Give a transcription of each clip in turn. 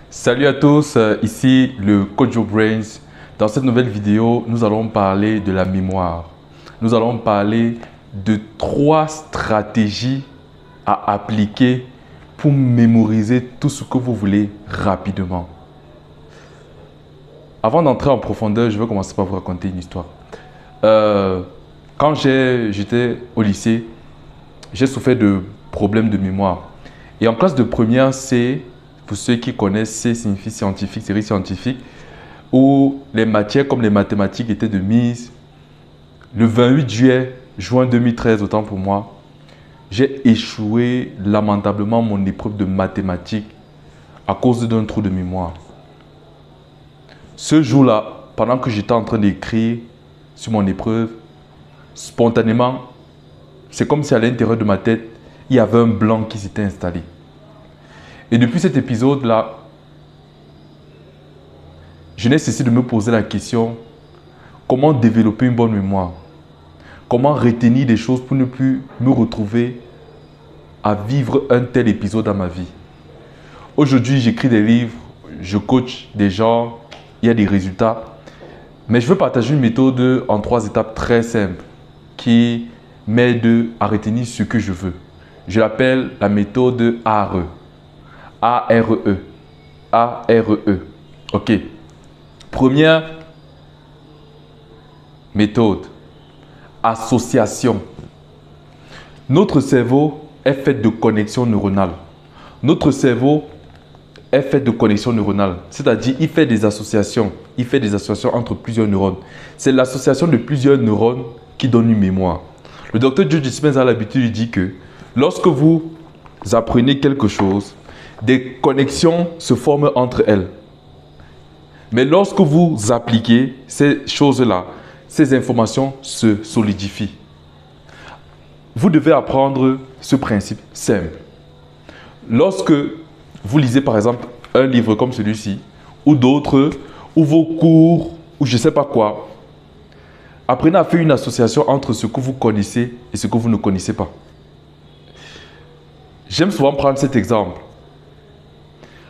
Salut à tous, ici le coach Joe Brains. Dans cette nouvelle vidéo, nous allons parler de la mémoire. Nous allons parler de 3 stratégies à appliquer pour mémoriser tout ce que vous voulez rapidement. Avant d'entrer en profondeur, je vais commencer par vous raconter une histoire. Quand j'étais au lycée, j'ai souffert de problèmes de mémoire. Et en classe de première C, pour ceux qui connaissent, C signifie scientifique, série scientifique, où les matières comme les mathématiques étaient de mise. Le 28 juin 2013, autant pour moi, j'ai échoué lamentablement mon épreuve de mathématiques à cause d'un trou de mémoire. Ce jour-là, pendant que j'étais en train d'écrire sur mon épreuve, spontanément, c'est comme si à l'intérieur de ma tête, il y avait un blanc qui s'était installé. Et depuis cet épisode-là, je n'ai cessé de me poser la question, comment développer une bonne mémoire? Comment retenir des choses pour ne plus me retrouver à vivre un tel épisode dans ma vie? Aujourd'hui, j'écris des livres, je coach des gens, il y a des résultats. Mais je veux partager une méthode en 3 étapes très simples qui m'aide à retenir ce que je veux. Je l'appelle la méthode ARE. A-R-E. A-R-E. OK. Première méthode. Association. Notre cerveau est fait de connexions neuronales. Notre cerveau est fait de connexions neuronales. C'est-à-dire, il fait des associations. Il fait des associations entre plusieurs neurones. C'est l'association de plusieurs neurones qui donne une mémoire. Le docteur Joe Dispenza a l'habitude de dire que lorsque vous apprenez quelque chose, des connexions se forment entre elles. Mais lorsque vous appliquez ces choses-là, ces informations se solidifient. Vous devez apprendre ce principe simple. Lorsque vous lisez par exemple un livre comme celui-ci, ou d'autres, ou vos cours, ou je ne sais pas quoi, apprenez à faire une association entre ce que vous connaissez et ce que vous ne connaissez pas. J'aime souvent prendre cet exemple.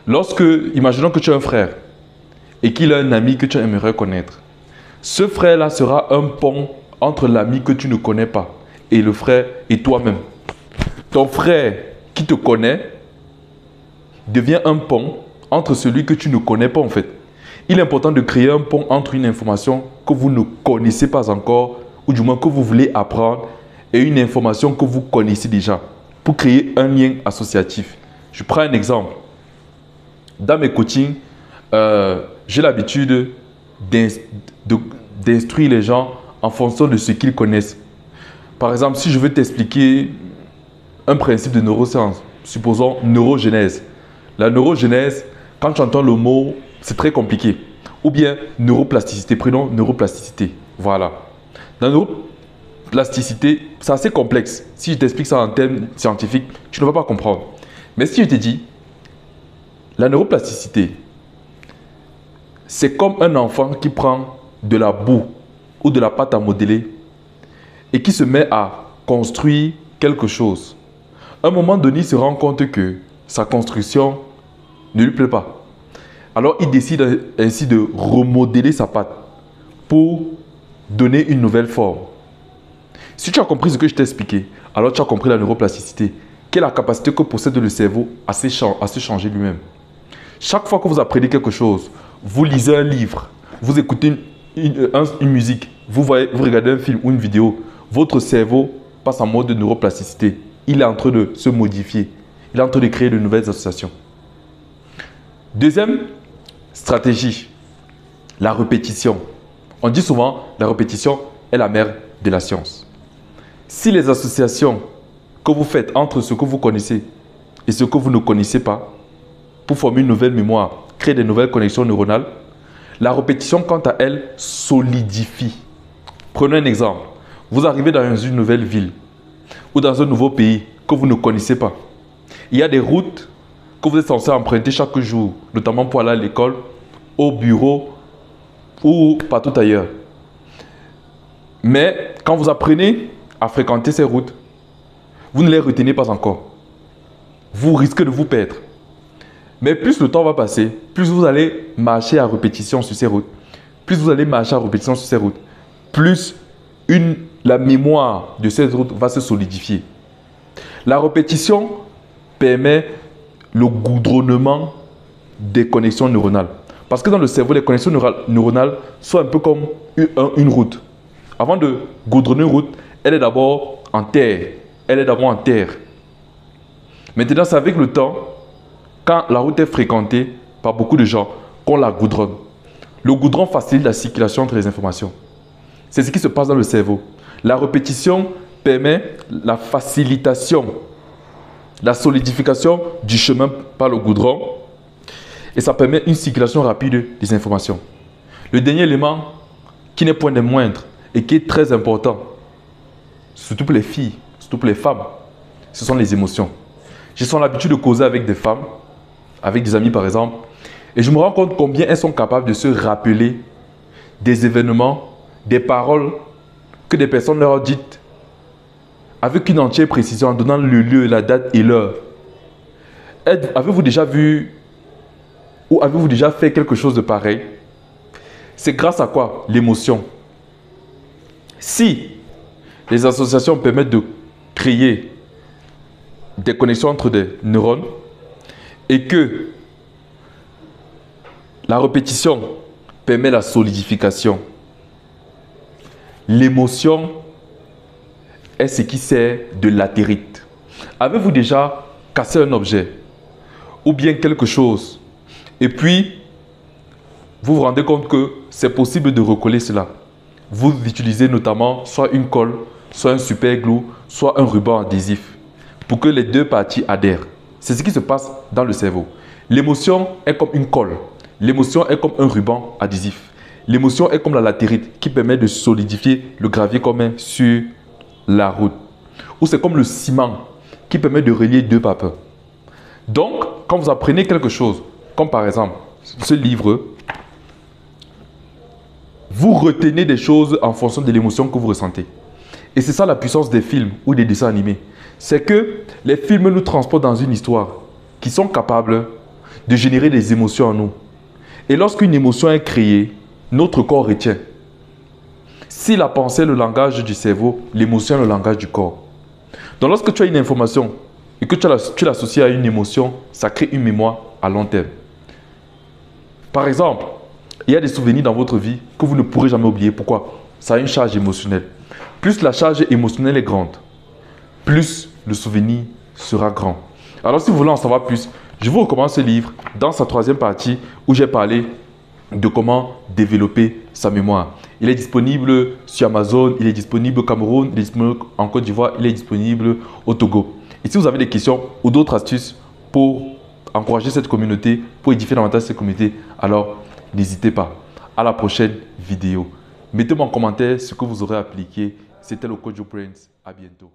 Lorsque, imaginons que tu as un frère et qu'il a un ami que tu aimerais connaître. Ce frère-là sera un pont entre l'ami que tu ne connais pas et le frère et toi-même. Ton frère qui te connaît devient un pont entre celui que tu ne connais pas en fait. Il est important de créer un pont entre une information que vous ne connaissez pas encore ou du moins que vous voulez apprendre et une information que vous connaissez déjà pour créer un lien associatif. Je prends un exemple. Dans mes coachings, j'ai l'habitude d'instruire les gens en fonction de ce qu'ils connaissent. Par exemple, si je veux t'expliquer un principe de neurosciences, supposons neurogénèse. La neurogénèse, quand tu entends le mot, c'est très compliqué. Ou bien neuroplasticité, prenons neuroplasticité. Voilà. La neuroplasticité, c'est assez complexe. Si je t'explique ça en termes scientifiques, tu ne vas pas comprendre. Mais si je te dis, la neuroplasticité, c'est comme un enfant qui prend de la boue ou de la pâte à modeler et qui se met à construire quelque chose. À un moment donné, il se rend compte que sa construction ne lui plaît pas. Alors, il décide ainsi de remodeler sa pâte pour donner une nouvelle forme. Si tu as compris ce que je t'ai expliqué, alors tu as compris la neuroplasticité, qui est la capacité que possède le cerveau à se changer lui-même. Chaque fois que vous apprenez quelque chose, vous lisez un livre, vous écoutez une musique, vous regardez un film ou une vidéo, votre cerveau passe en mode de neuroplasticité. Il est en train de se modifier. Il est en train de créer de nouvelles associations. Deuxième stratégie, la répétition. On dit souvent, la répétition est la mère de la science. Si les associations que vous faites entre ce que vous connaissez et ce que vous ne connaissez pas, pour former une nouvelle mémoire, créer des nouvelles connexions neuronales, la répétition, quant à elle, solidifie. Prenons un exemple. Vous arrivez dans une nouvelle ville ou dans un nouveau pays que vous ne connaissez pas. Il y a des routes que vous êtes censé emprunter chaque jour, notamment pour aller à l'école, au bureau ou partout ailleurs. Mais quand vous apprenez à fréquenter ces routes, vous ne les retenez pas encore. Vous risquez de vous perdre. Mais plus le temps va passer, plus vous allez marcher à répétition sur ces routes. Plus vous allez marcher à répétition sur ces routes, plus la mémoire de cette route va se solidifier. La répétition permet le goudronnement des connexions neuronales. Parce que dans le cerveau, les connexions neuronales sont un peu comme une route. Avant de goudronner une route, elle est d'abord en terre. Elle est d'abord en terre. Maintenant, c'est avec le temps, quand la route est fréquentée par beaucoup de gens, qu'on la goudronne. Le goudron facilite la circulation entre les informations. C'est ce qui se passe dans le cerveau. La répétition permet la facilitation, la solidification du chemin par le goudron et ça permet une circulation rapide des informations. Le dernier élément, qui n'est point des moindres et qui est très important, surtout pour les filles, surtout pour les femmes, ce sont les émotions. J'ai souvent l'habitude de causer avec des femmes, avec des amis par exemple, et je me rends compte combien elles sont capables de se rappeler des événements, des paroles que des personnes leur ont dites avec une entière précision en donnant le lieu, la date et l'heure. Avez-vous déjà vu ou avez-vous déjà fait quelque chose de pareil? C'est grâce à quoi? L'émotion. Si les associations permettent de créer des connexions entre des neurones et que la répétition permet la solidification, l'émotion est ce qui sert de latérite. Avez-vous déjà cassé un objet ou bien quelque chose et puis vous vous rendez compte que c'est possible de recoller cela? Vous utilisez notamment soit une colle, soit un super glue, soit un ruban adhésif pour que les deux parties adhèrent. C'est ce qui se passe dans le cerveau. L'émotion est comme une colle. L'émotion est comme un ruban adhésif. L'émotion est comme la latérite qui permet de solidifier le gravier commun sur la route. Ou c'est comme le ciment qui permet de relier deux vapeurs. Donc, quand vous apprenez quelque chose, comme par exemple ce livre, vous retenez des choses en fonction de l'émotion que vous ressentez. Et c'est ça la puissance des films ou des dessins animés. C'est que les films nous transportent dans une histoire qui sont capables de générer des émotions en nous. Et lorsqu'une émotion est créée, notre corps retient. Si la pensée est le langage du cerveau, l'émotion est le langage du corps. Donc lorsque tu as une information et que tu l'associes à une émotion, ça crée une mémoire à long terme. Par exemple, il y a des souvenirs dans votre vie que vous ne pourrez jamais oublier. Pourquoi? Ça a une charge émotionnelle. Plus la charge émotionnelle est grande, plus le souvenir sera grand. Alors si vous voulez en savoir plus, je vous recommande ce livre dans sa troisième partie où j'ai parlé de comment développer sa mémoire. Il est disponible sur Amazon, il est disponible au Cameroun, il est disponible en Côte d'Ivoire, il est disponible au Togo. Et si vous avez des questions ou d'autres astuces pour encourager cette communauté, pour édifier davantage cette communauté, alors n'hésitez pas. À la prochaine vidéo. Mettez-moi en commentaire ce que vous aurez appliqué. C'était le Coach Brains. À bientôt.